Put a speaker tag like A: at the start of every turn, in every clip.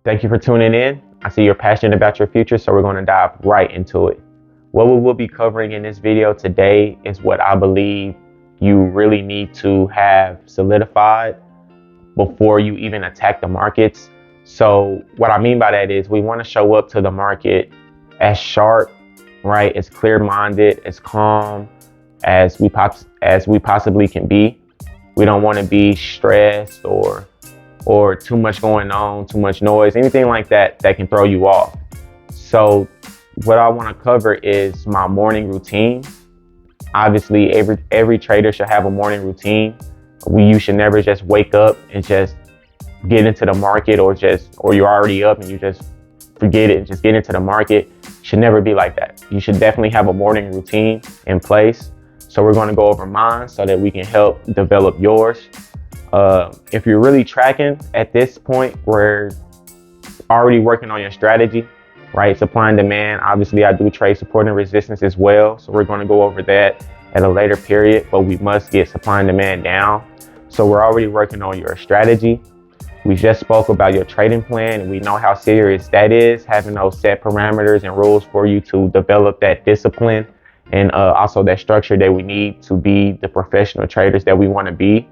A: Thank you for tuning in. I see you're passionate about your future, so we're going to dive right into it. What we will be covering in this video today is what I believe you really need to have solidified before you even attack the markets. So what I mean by that is we want to show up to the market as sharp, right? As clear-minded, as calm as we possibly can be. We don't want to be stressed or too much going on, too much noise, anything like that that can throw you off. So what I want to cover is my morning routine. Obviously, every trader should have a morning routine. You should never just wake up and just get into the market, or you're already up and you just forget it and just get into the market. Should never be like that. You should definitely have a morning routine in place. So we're going to go over mine so that we can help develop yours. If you're really tracking at this point, we're already working on your strategy, right? Supply and demand. Obviously, I do trade support and resistance as well. So we're going to go over that at a later period, but we must get supply and demand down. So we're already working on your strategy. We just spoke about your trading plan, and we know how serious that is, having those set parameters and rules for you to develop that discipline and also that structure that we need to be the professional traders that we want to be.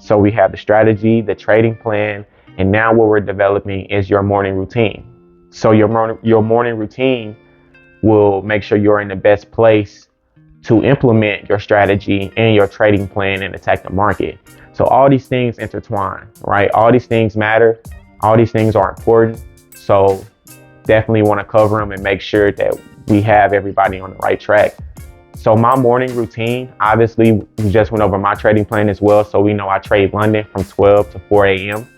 A: So we have the strategy, the trading plan, and now what we're developing is your morning routine. So your morning routine will make sure you're in the best place to implement your strategy and your trading plan and attack the market. So all these things intertwine, right? All these things matter. All these things are important. So definitely want to cover them and make sure that we have everybody on the right track. So my morning routine, obviously, we just went over my trading plan as well. So we know I trade London from 12 to 4 a.m.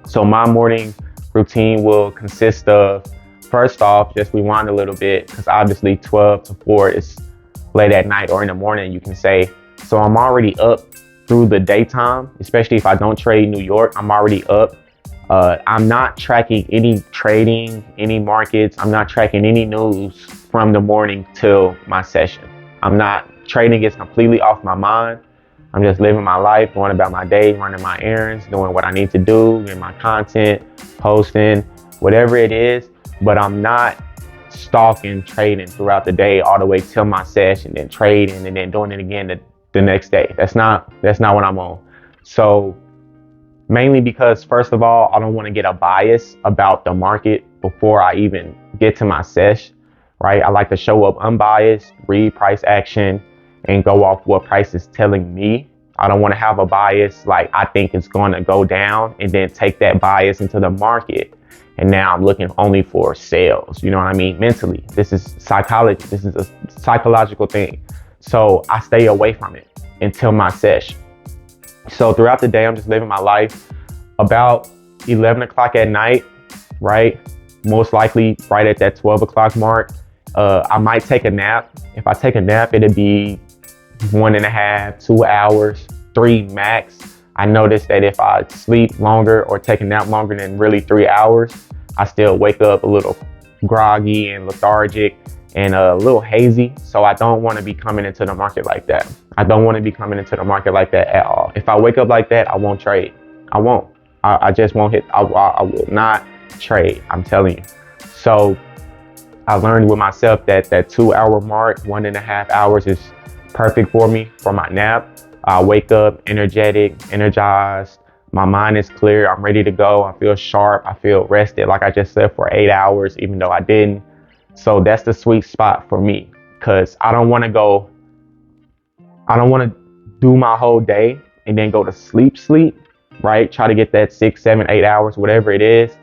A: So my morning routine will consist of, first off, just rewind a little bit, because obviously 12 to 4 is late at night or in the morning, you can say. So I'm already up through the daytime, especially if I don't trade New York, I'm already up. I'm not tracking any trading, any markets. I'm not tracking any news from the morning till my session. I'm not trading. It's completely off my mind. I'm just living my life, going about my day, running my errands, doing what I need to do, getting my content, posting, whatever it is. But I'm not stalking trading throughout the day all the way till my session, then trading and then doing it again the next day. That's not what I'm on. So mainly because, first of all, I don't want to get a bias about the market before I even get to my sesh, right? I like to show up unbiased, read price action, and go off what price is telling me. I don't want to have a bias like I think it's going to go down and then take that bias into the market. And now I'm looking only for sales. You know what I mean? Mentally, this is psychology. This is a psychological thing. So I stay away from it until my sesh. So throughout the day, I'm just living my life. About 11 o'clock at night, right? Most likely right at that 12 o'clock mark. I might take a nap. If I take a nap, it'd be 1.5, 2 hours, 3 max. I noticed that if I sleep longer or take a nap longer than really 3 hours, I still wake up a little groggy and lethargic and a little hazy. So I don't want to be coming into the market like that. I don't want to be coming into the market like that at all. If I wake up like that, I won't trade. I won't. I just won't hit. I will not trade. I'm telling you. So I learned with myself that 2 hour mark, 1.5 hours is perfect for me for my nap. I wake up energetic, energized. My mind is clear. I'm ready to go. I feel sharp. I feel rested, like I just slept for 8 hours, even though I didn't. So that's the sweet spot for me, because I don't want to do my whole day and then go to sleep, right? Try to get that 6, 7, 8 hours, whatever it is.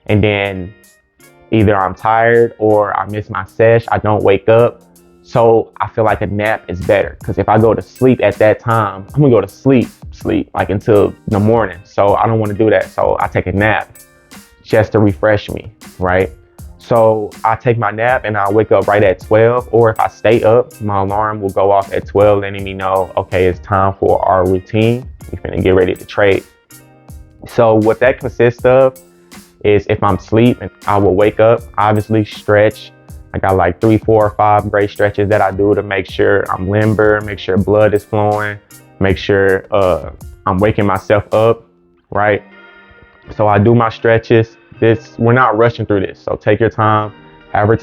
A: And then either I'm tired or I miss my sesh. I don't wake up. So I feel like a nap is better, because if I go to sleep at that time, I'm gonna go to sleep like until the morning. So I don't want to do that. So I take a nap just to refresh me, right? So I take my nap and I wake up right at 12, or if I stay up, my alarm will go off at 12, letting me know, okay, it's time for our routine. We're gonna get ready to trade. So what that consists of is, if I'm asleep, I will wake up, obviously stretch. I got like 3, 4, 5 great stretches that I do to make sure I'm limber, make sure blood is flowing, make sure I'm waking myself up, right? So I do my stretches, we're not rushing through this. So take your time, however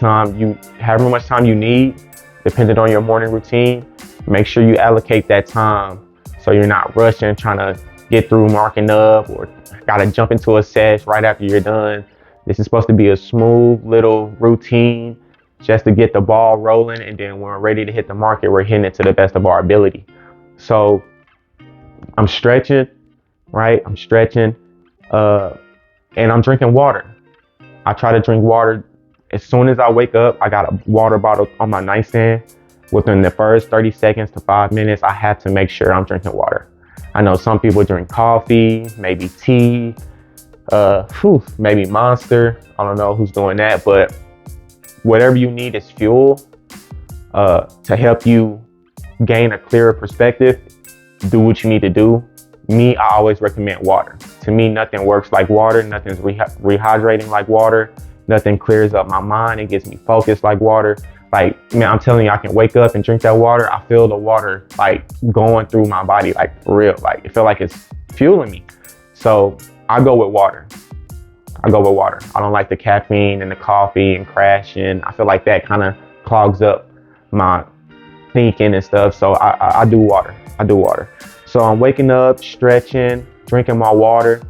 A: much time you need, depending on your morning routine. Make sure you allocate that time so you're not rushing, trying to get through marking up or gotta jump into a sesh right after you're done. This is supposed to be a smooth little routine just to get the ball rolling, and then when we're ready to hit the market, we're hitting it to the best of our ability. So I'm stretching, right? I'm stretching, and I'm drinking water. I try to drink water as soon as I wake up. I got a water bottle on my nightstand. Within the first 30 seconds to 5 minutes, I have to make sure I'm drinking water. I know some people drink coffee, maybe tea, maybe Monster. I don't know who's doing that, but whatever you need is fuel to help you gain a clearer perspective. Do what you need to do. Me, I always recommend water. To me, nothing works like water. Nothing's rehydrating like water. Nothing clears up my mind and gets me focused like water. Like, man, I'm telling you, I can wake up and drink that water. I feel the water like going through my body, like for real. Like it feel like it's fueling me. So I go with water. I don't like the caffeine and the coffee and crashing. I feel like that kind of clogs up my thinking and stuff. So I do water. So I'm waking up, stretching, drinking my water,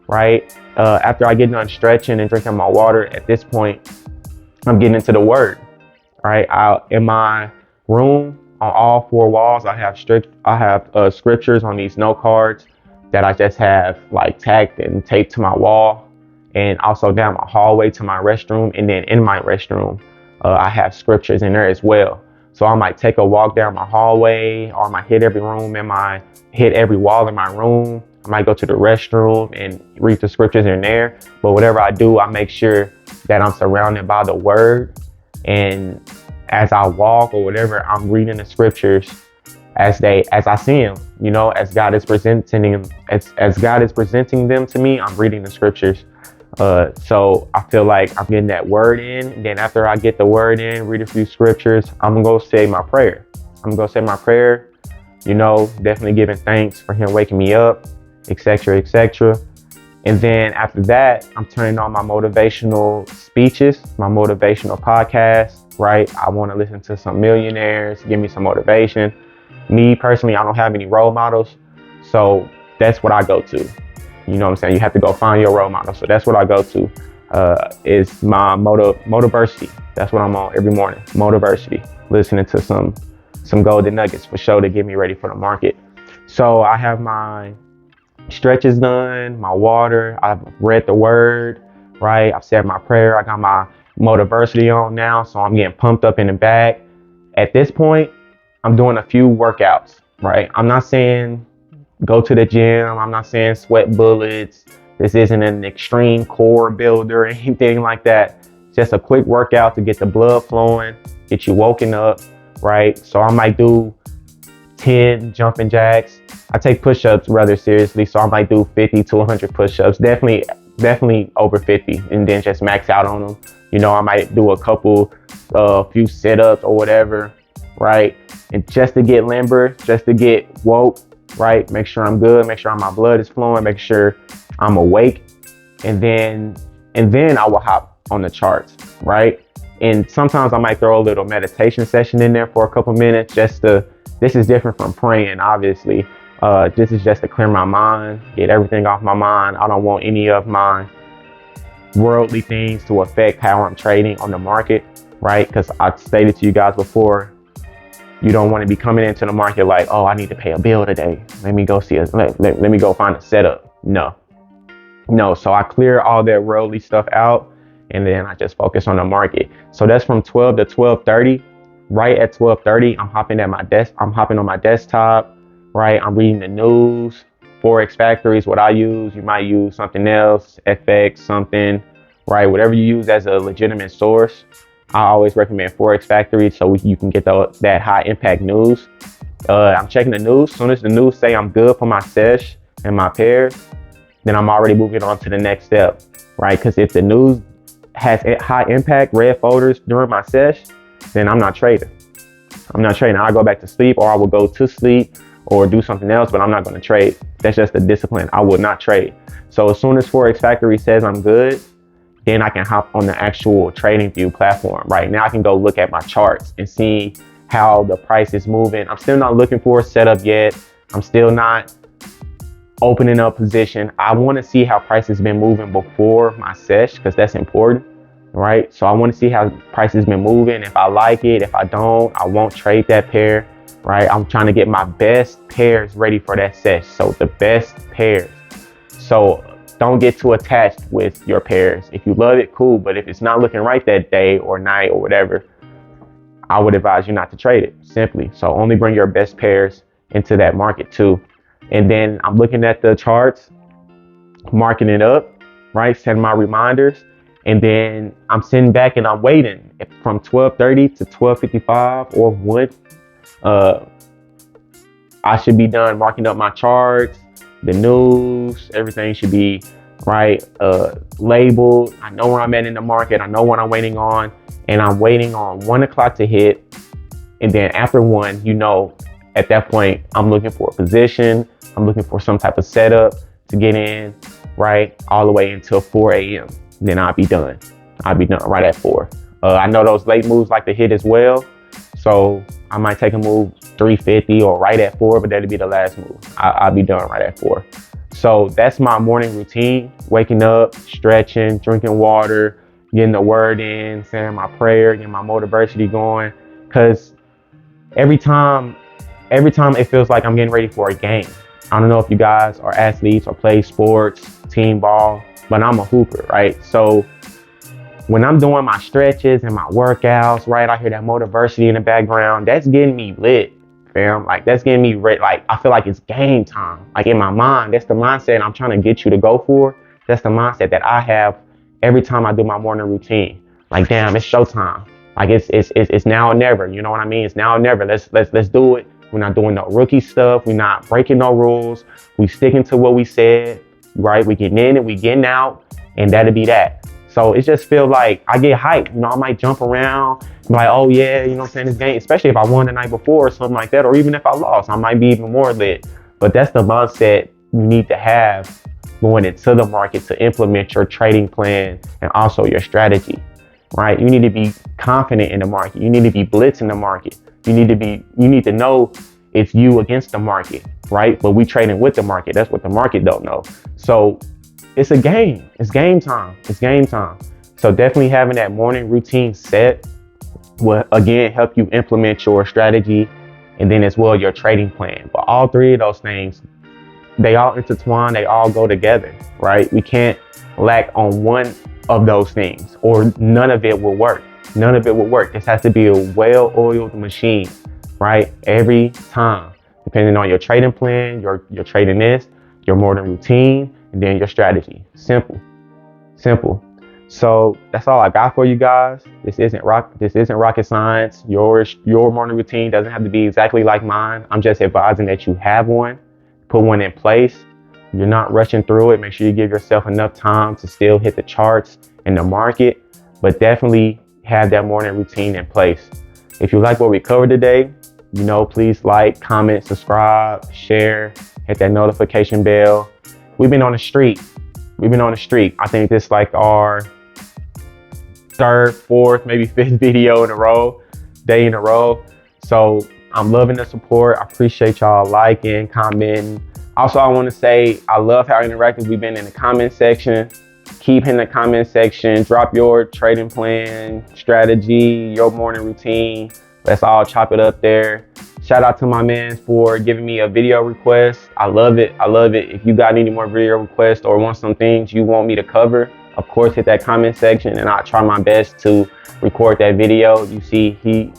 A: right? After I get done stretching and drinking my water, at this point, I'm getting into the word, right? In my room, on all four walls, I have scriptures on these note cards that I just have like tagged and taped to my wall, and also down my hallway to my restroom. And then in my restroom, I have scriptures in there as well. So I might take a walk down my hallway, or I might hit every wall in my room. I might go to the restroom and read the scriptures in there. But whatever I do, I make sure that I'm surrounded by the word. And as I walk or whatever, I'm reading the scriptures as I see them, as God is presenting them, as God is presenting them to me, I'm reading the scriptures. So I feel like I'm getting that word in. And then after I get the word in, read a few scriptures, I'm gonna go say my prayer. Definitely giving thanks for him waking me up, etc., etc. And then after that, I'm turning on my motivational speeches, my motivational podcast, right? I want to listen to some millionaires, give me some motivation. Me personally, I don't have any role models, so that's what I go to. You know what I'm saying? You have to go find your role model. So that's what I go to, is my Motiversity. That's what I'm on every morning, Motiversity, listening to some golden nuggets for sure to get me ready for the market. So I have my stretches done, my water, I've read the word, right? I've said my prayer. I got my Motiversity on now, so I'm getting pumped up in the bag. At this point, I'm doing a few workouts, right? I'm not saying go to the gym. I'm not saying sweat bullets. This isn't an extreme core builder or anything like that. Just a quick workout to get the blood flowing, get you woken up, right? So I might do 10 jumping jacks. I take push-ups rather seriously, so I might do 50 to 100 push-ups. Definitely over 50, and then just max out on them. I might do a few sit-ups or whatever, right? And just to get limber, just to get woke, right? Make sure I'm good, make sure my blood is flowing, make sure I'm awake. And then I will hop on the charts, right? And sometimes I might throw a little meditation session in there for a couple minutes, this is different from praying, obviously. This is just to clear my mind, get everything off my mind. I don't want any of my worldly things to affect how I'm trading on the market, right? Because I stated to you guys before, you don't want to be coming into the market like, oh, I need to pay a bill today. Let me go find a setup. No. So I clear all that worldly stuff out, and then I just focus on the market. So that's from 12 to 12:30. Right at 12:30, I'm hopping on my desktop, right? I'm reading the news. Forex Factory is what I use. You might use something else, FX, something, right? Whatever you use as a legitimate source. I always recommend Forex Factory so you can get that high impact news. I'm checking the news. As soon as the news say I'm good for my sesh and my pairs, then I'm already moving on to the next step, right? Because if the news has high impact, red folders during my sesh, then I'm not trading. I go back to sleep, or I will go to sleep or do something else, but I'm not going to trade. That's just a discipline. I will not trade. So as soon as Forex Factory says I'm good, then I can hop on the actual TradingView platform. Right now I can go look at my charts and see how the price is moving. I'm still not looking for a setup yet. I'm still not opening up position. I want to see how price has been moving before my sesh, because that's important, right? So I want to see how price has been moving. If I like it, if I don't, I won't trade that pair, right? I'm trying to get my best pairs ready for that sesh. So the best pairs. So don't get too attached with your pairs. If you love it, cool. But if it's not looking right that day or night or whatever, I would advise you not to trade it, simply. So only bring your best pairs into that market too. And then I'm looking at the charts, marking it up, right? Setting my reminders. And then I'm sitting back and I'm waiting from 12:30 to 12:55 or 1. I should be done marking up my charts, the news, everything should be right, labeled. I know where I'm at in the market. I know what I'm waiting on, and I'm waiting on 1 o'clock to hit. And then after 1, you know, at that point, I'm looking for a position. I'm looking for some type of setup to get in, right, all the way until 4 a.m. Then I'll be done. I'll be done right at 4. I know those late moves like to hit as well, so I might take a move 350 or right at 4, but that'll be the last move. I'll be done right at 4. So that's my morning routine: waking up, stretching, drinking water, getting the word in, saying my prayer, getting my motivation going. Because every time it feels like I'm getting ready for a game. I don't know if you guys are athletes or play sports, team ball, but I'm a hooper, right? So when I'm doing my stretches and my workouts, right, I hear that motivation in the background. That's getting me lit, fam. Like, that's getting me lit. Like, I feel like it's game time. Like, in my mind, that's the mindset I'm trying to get you to go for. That's the mindset that I have every time I do my morning routine. Like, damn, it's showtime. Like, it's now or never. You know what I mean? It's now or never. Let's do it. We're not doing no rookie stuff. We're not breaking no rules. We sticking to what we said, right? We getting in and we getting out, and that'll be that. So it just feels like I get hyped. You know, I might jump around, be like, oh yeah, you know what I'm saying, this game, especially if I won the night before or something like that, or even if I lost, I might be even more lit. But that's the mindset you need to have going into the market to implement your trading plan and also your strategy, right? You need to be confident in the market. You need to be blitzing the market. You need to know it's you against the market, right? But we trading with the market. That's what the market don't know. So it's a game. It's game time. It's game time. So definitely having that morning routine set will, again, help you implement your strategy and then as well your trading plan. But all three of those things, they all intertwine. They all go together, right? We can't lack on one of those things or none of it will work. None of it will work. This has to be a well-oiled machine, right? Every time, depending on your trading plan, your trading list, your morning routine, and then your strategy. Simple. So that's all I got for you guys. This isn't rocket science. Your morning routine doesn't have to be exactly like mine. I'm just advising that you have one, put one in place. You're not rushing through it. Make sure you give yourself enough time to still hit the charts and the market, but definitely have that morning routine in place. If you like what we covered today, you know, please like, comment, subscribe, share, hit that notification bell. We've been on the street. I think this is like our 3rd, 4th, maybe 5th video day in a row. So I'm loving the support. I appreciate y'all liking, commenting. Also, I want to say I love how interactive we've been in the comment section. Keep in the comment section. Drop your trading plan, strategy, your morning routine. Let's all chop it up there. Shout out to my man for giving me a video request. I love it. If you got any more video requests or want some things you want me to cover, of course, hit that comment section and I'll try my best to record that video. You see, he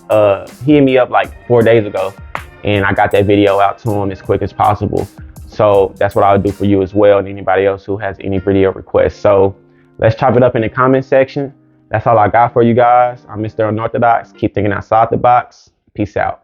A: hit me up like 4 days ago and I got that video out to him as quick as possible. So that's what I'll do for you as well, and anybody else who has any video requests. So let's chop it up in the comment section. That's all I got for you guys. I'm Mr. Unorthodox. Keep thinking outside the box. Peace out.